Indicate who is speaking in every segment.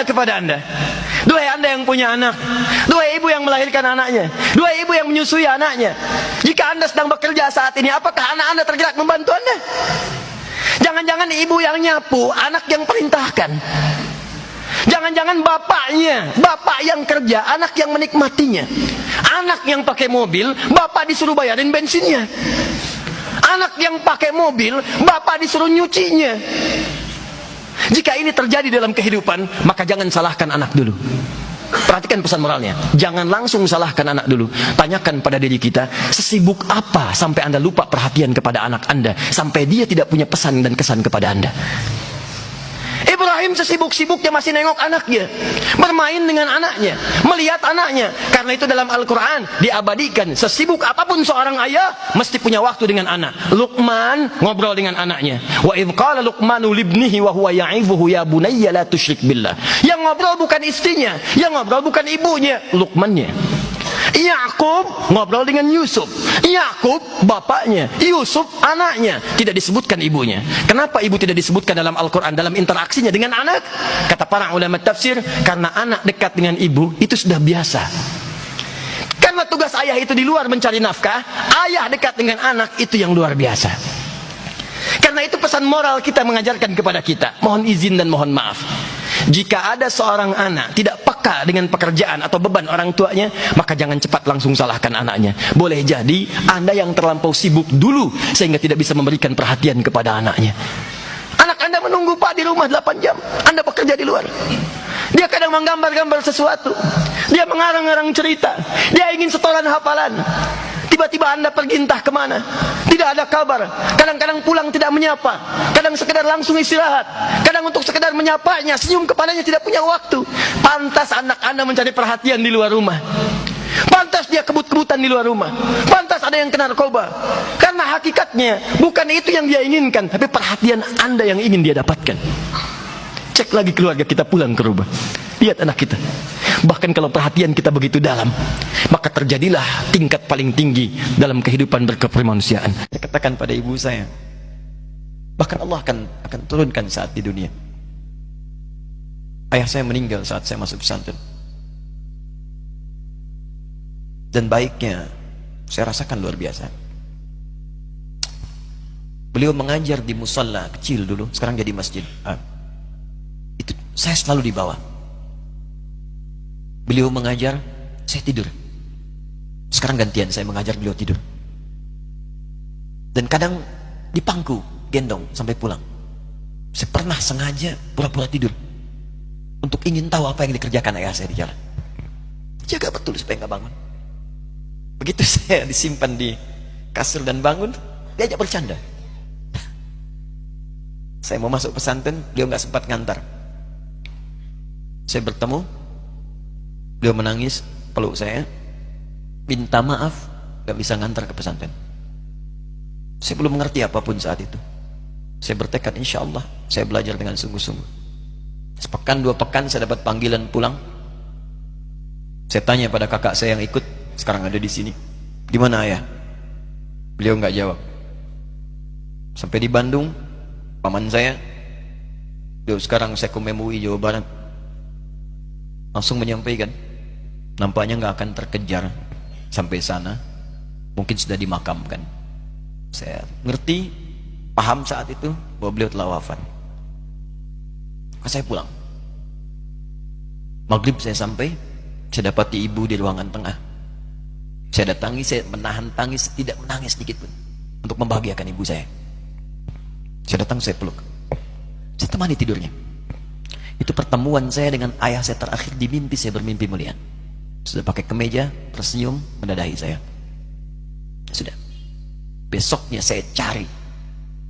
Speaker 1: kepada Anda. Duhai Anda yang punya anak, duhai ibu yang melahirkan anaknya, duhai ibu yang menyusui anaknya, jika Anda sedang bekerja saat ini, apakah anak Anda tergerak membantu Anda? Jangan-jangan ibu yang nyapu, anak yang perintahkan. Jangan-jangan bapaknya, bapak yang kerja, anak yang menikmatinya. Anak yang pakai mobil, bapak disuruh bayarin bensinnya. Anak yang pakai mobil, bapak disuruh nyucinya. Jika ini terjadi dalam kehidupan, maka jangan salahkan anak dulu. Perhatikan pesan moralnya. Jangan langsung salahkan anak dulu. Tanyakan pada diri kita, sesibuk apa sampai Anda lupa perhatian kepada anak Anda, sampai dia tidak punya pesan dan kesan kepada Anda. Ibrahim sesibuk-sibuknya masih nengok anaknya, bermain dengan anaknya, melihat anaknya. Karena itu dalam Al-Quran diabadikan, sesibuk apapun seorang ayah mesti punya waktu dengan anak. Luqman ngobrol dengan anaknya. Wa idh qala Luqmanu libnihi wa huwa ya'izuhu ya bunayya la tusyrik billah. Yang ngobrol bukan istrinya, yang ngobrol bukan ibunya, Luqmannya. Yakub ngobrol dengan Yusuf. Yakub bapaknya, Yusuf anaknya. Tidak disebutkan ibunya. Kenapa ibu tidak disebutkan dalam Al-Quran, dalam interaksinya dengan anak? Kata para ulama tafsir, karena anak dekat dengan ibu itu sudah biasa. Karena tugas ayah itu di luar mencari nafkah, ayah dekat dengan anak itu yang luar biasa. Karena itu pesan moral kita mengajarkan kepada kita. Mohon izin dan mohon maaf, jika ada seorang anak tidak peka dengan pekerjaan atau beban orang tuanya, maka jangan cepat langsung salahkan anaknya. Boleh jadi Anda yang terlampau sibuk dulu sehingga tidak bisa memberikan perhatian kepada anaknya. Anak Anda menunggu Pak di rumah 8 jam, Anda bekerja di luar. Dia kadang menggambar-gambar sesuatu, dia mengarang-arang cerita, dia ingin setoran hafalan. Tiba-tiba Anda pergi entah kemana, tidak ada kabar. Kadang-kadang pulang tidak menyapa, kadang sekedar langsung istirahat, kadang untuk sekedar menyapanya, senyum kepadanya tidak punya waktu. Pantas anak Anda mencari perhatian di luar rumah. Pantas dia kebut-kebutan di luar rumah. Pantas ada yang kena narkoba. Karena hakikatnya bukan itu yang dia inginkan, tapi perhatian Anda yang ingin dia dapatkan. Cek lagi keluarga kita pulang ke rumah, lihat anak kita. Bahkan kalau perhatian kita begitu dalam, maka terjadilah tingkat paling tinggi dalam kehidupan berkemanusiaan. Saya katakan pada ibu saya, bahkan Allah akan turunkan saat di dunia. Ayah saya meninggal saat saya masuk pesantren, dan baiknya saya rasakan luar biasa. Beliau mengajar di musalla kecil dulu, sekarang jadi masjid. Itu saya selalu dibawa. Beliau mengajar, saya tidur. Sekarang gantian, saya mengajar, beliau tidur. Dan kadang dipangku, gendong sampai pulang. Saya pernah sengaja pura-pura tidur untuk ingin tahu apa yang dikerjakan ayah saya di jalan. Jaga betul supaya nggak bangun. Begitu saya disimpan di kasur dan bangun, diajak bercanda. Saya mau masuk pesantren, beliau nggak sempat ngantar. Saya bertemu, beliau menangis, peluk saya, minta maaf, gak bisa ngantar ke pesantren. Saya belum mengerti apapun saat itu. Saya bertekad, insya Allah saya belajar dengan sungguh-sungguh. Sepekan 2 pekan saya dapat panggilan pulang. Saya tanya pada kakak saya yang ikut, sekarang ada di sini, di mana ayah? Beliau nggak jawab. Sampai di Bandung, paman saya, beliau sekarang Sekom MUI Jawa Barat, langsung menyampaikan, nampaknya nggak akan terkejar sampai sana, mungkin sudah dimakamkan. Saya ngerti, paham saat itu bahwa beliau telah wafat. Maka saya pulang. Maghrib saya sampai, saya dapati ibu di ruangan tengah. Saya datangi, saya menahan tangis, tidak menangis sedikit pun untuk membahagiakan ibu saya. Saya datang, saya peluk, saya temani tidurnya. Itu pertemuan saya dengan ayah saya terakhir di mimpi. Saya bermimpi mulia, sudah pakai kemeja, tersenyum, mendadahi saya. Sudah. Besoknya saya cari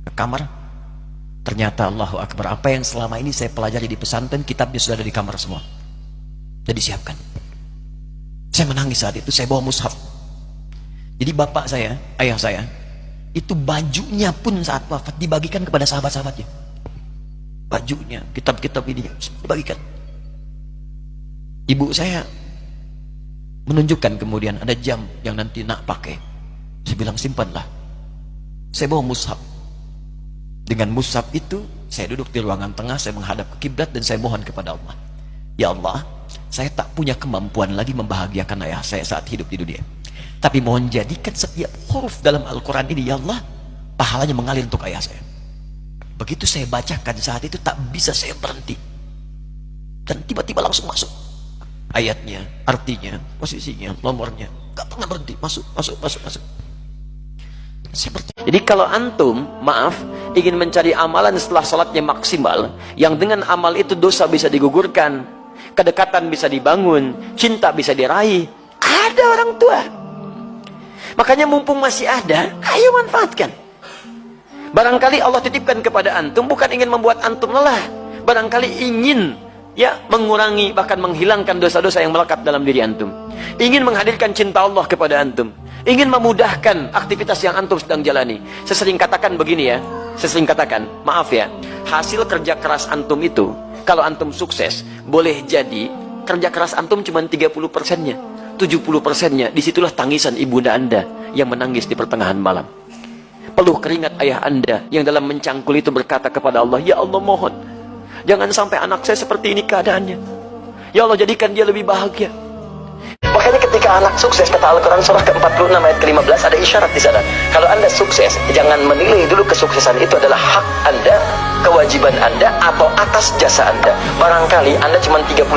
Speaker 1: ke kamar, ternyata Allahu Akbar, apa yang selama ini saya pelajari di pesantren, kitabnya sudah ada di kamar semua, sudah disiapkan. Saya menangis saat itu. Saya bawa mushaf. Jadi bapak saya, ayah saya, itu bajunya pun saat wafat dibagikan kepada sahabat-sahabatnya. Bajunya, kitab-kitab ini dibagikan. Ibu saya menunjukkan kemudian ada jam yang nanti nak pakai. Saya bilang simpanlah. Saya bawa mushaf. Dengan mushaf itu saya duduk di ruangan tengah, saya menghadap ke kiblat dan saya mohon kepada Allah.
Speaker 2: Ya Allah, saya tak punya kemampuan lagi membahagiakan ayah saya saat hidup di dunia. Tapi mohon jadikan setiap huruf dalam Al-Quran ini, ya Allah, pahalanya mengalir untuk ayah saya. Begitu saya bacakan saat itu, tak bisa saya berhenti. Dan tiba-tiba langsung masuk ayatnya, artinya, posisinya, nomornya. Gak pernah berhenti, masuk. Jadi kalau antum, maaf, ingin mencari amalan setelah sholatnya maksimal, yang dengan amal itu dosa bisa digugurkan, kedekatan bisa dibangun, cinta bisa diraih, ada orang tua. Makanya mumpung masih ada, ayo manfaatkan. Barangkali Allah titipkan kepada antum bukan ingin membuat antum lelah, barangkali ingin mengurangi, bahkan menghilangkan dosa-dosa yang melekat dalam diri antum, ingin menghadirkan cinta Allah kepada antum, ingin memudahkan aktivitas yang antum sedang jalani. Saya sering katakan begini ya, maaf ya, hasil kerja keras antum itu, kalau antum sukses, boleh jadi kerja keras antum cuma 30%-nya, 70%-nya, disitulah tangisan ibunda anda yang menangis di pertengahan malam. Peluh keringat ayah anda yang dalam mencangkul itu berkata kepada Allah, ya Allah mohon, jangan sampai anak saya seperti ini keadaannya. Ya Allah jadikan dia lebih bahagia. Makanya ketika anak sukses, kata Al-Quran surah ke-46 ayat ke-15, ada isyarat di sana. Kalau anda sukses, jangan menilai dulu kesuksesan itu adalah hak anda, kewajiban anda, atau atas jasa anda. Barangkali anda cuma 30%,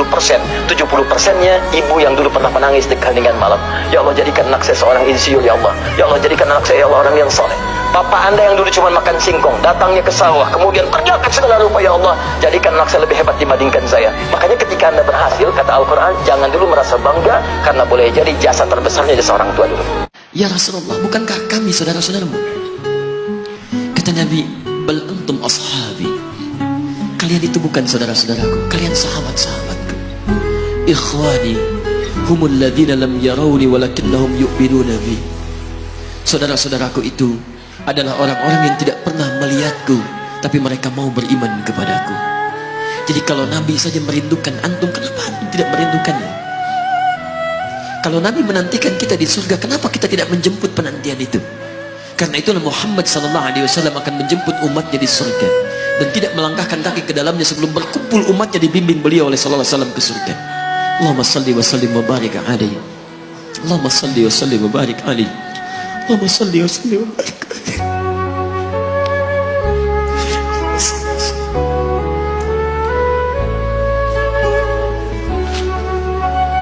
Speaker 2: 70%-nya ibu yang dulu pernah menangis di keheningan malam. Ya Allah jadikan anak saya seorang insinyur, ya Allah. Ya Allah jadikan anak saya, ya Allah, orang yang soleh. Papa anda yang dulu cuma makan singkong, datangnya ke sawah, kemudian kerjakan segala rupa, ya Allah, jadikan anak saya lebih hebat dibandingkan saya. Makanya ketika anda berhasil, kata Al-Quran, jangan dulu merasa bangga, karena boleh jadi jasa terbesarnya jasa orang tua dulu. Ya Rasulullah, bukankah kami saudara-saudaramu? Kata Nabi, bal antum ashabi. Kalian itu bukan saudara-saudaraku, kalian sahabat-sahabatku. Ikhwani humul ladhina lam yarawni walakinnahum yu'minuna bi. Saudara-saudaraku itu adalah orang-orang yang tidak pernah melihatku, tapi mereka mau beriman kepadaku. Jadi kalau Nabi saja merindukan antum, kenapa antum tidak merindukannya? Kalau Nabi menantikan kita di surga, kenapa kita tidak menjemput penantian itu? Karena itulah Muhammad SAW akan menjemput umatnya di surga, dan tidak melangkahkan kaki ke dalamnya sebelum berkumpul umatnya dibimbing beliau oleh SAW ke surga. Allahumma salli wa sallim wa barik alaihi. Allahumma salli wa sallim wa barik alaihi. Allahumma salli wa sallim wa barik alaihi.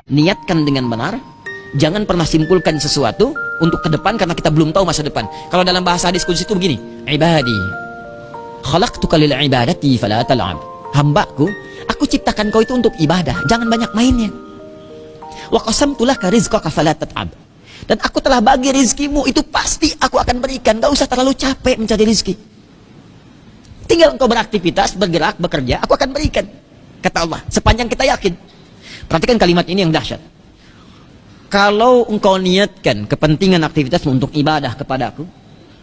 Speaker 2: Niatkan dengan benar. Jangan pernah simpulkan sesuatu untuk ke depan karena kita belum tahu masa depan. Kalau dalam bahasa hadis qudsi itu begini, ibadi khalaqtuka lil ibadati fala tal'ab. Hambaku, aku ciptakan kau itu untuk ibadah, jangan banyak mainnya. Wa qasamtu laka rizqaka fala tat'ab. Dan aku telah bagi rizkimu, itu pasti aku akan berikan. Gak usah terlalu capek mencari rizki. Tinggal engkau beraktivitas, bergerak, bekerja, aku akan berikan. Kata Allah, sepanjang kita yakin. Perhatikan kalimat ini yang dahsyat. Kalau engkau niatkan kepentingan aktivitasmu untuk ibadah kepadaku,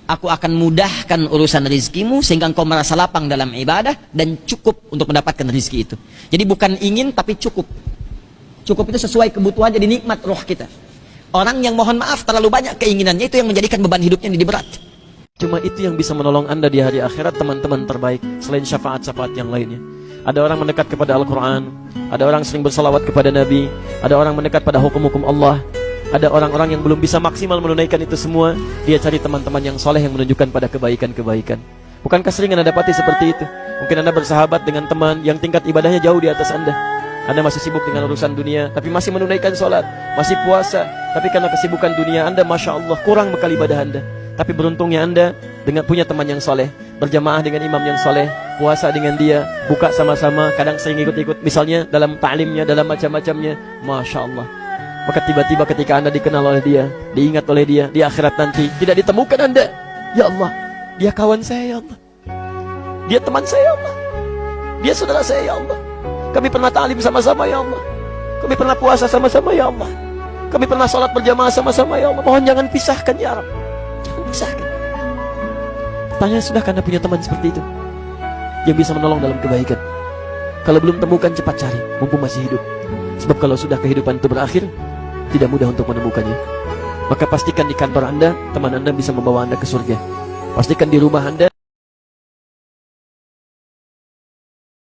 Speaker 2: aku akan mudahkan urusan rizkimu sehingga engkau merasa lapang dalam ibadah dan cukup untuk mendapatkan rizki itu. Jadi bukan ingin tapi cukup. Cukup itu sesuai kebutuhan, jadi nikmat roh kita. Orang yang mohon maaf terlalu banyak keinginannya, itu yang menjadikan beban hidupnya jadi berat.
Speaker 3: Cuma itu yang bisa menolong anda di hari akhirat, teman-teman terbaik, selain syafaat-syafaat yang lainnya. Ada orang mendekat kepada Al-Quran, ada orang sering bersalawat kepada Nabi, ada orang mendekat pada hukum-hukum Allah, ada orang-orang yang belum bisa maksimal menunaikan itu semua. Dia cari teman-teman yang soleh yang menunjukkan pada kebaikan-kebaikan. Bukankah sering anda dapati seperti itu? Mungkin anda bersahabat dengan teman yang tingkat ibadahnya jauh di atas anda. Anda masih sibuk dengan urusan dunia, tapi masih menunaikan sholat, masih puasa, tapi karena kesibukan dunia anda, Masya Allah, kurang bekal ibadah anda. Tapi beruntungnya anda dengan punya teman yang soleh, berjamaah dengan imam yang soleh, puasa dengan dia, buka sama-sama, kadang sering ikut-ikut, misalnya dalam ta'limnya, dalam macam-macamnya, Masya Allah. Maka tiba-tiba ketika anda dikenal oleh dia, diingat oleh dia, di akhirat nanti, tidak ditemukan anda. Ya Allah, dia kawan saya, ya Allah. Dia teman saya, ya Allah. Dia saudara saya, ya Allah. Kami pernah ta'lim sama-sama, ya Allah. Kami pernah puasa sama-sama, ya Allah. Kami pernah sholat berjamaah sama-sama, ya Allah. Mohon jangan pisahkan, ya Rabb. Jangan pisahkan. Tanya, sudahkah anda punya teman seperti itu yang bisa menolong dalam kebaikan? Kalau belum temukan, cepat cari, mumpung masih hidup. Sebab kalau sudah kehidupan itu berakhir, tidak mudah untuk menemukannya. Maka pastikan di kantor anda, teman anda bisa membawa anda ke surga. Pastikan di rumah anda,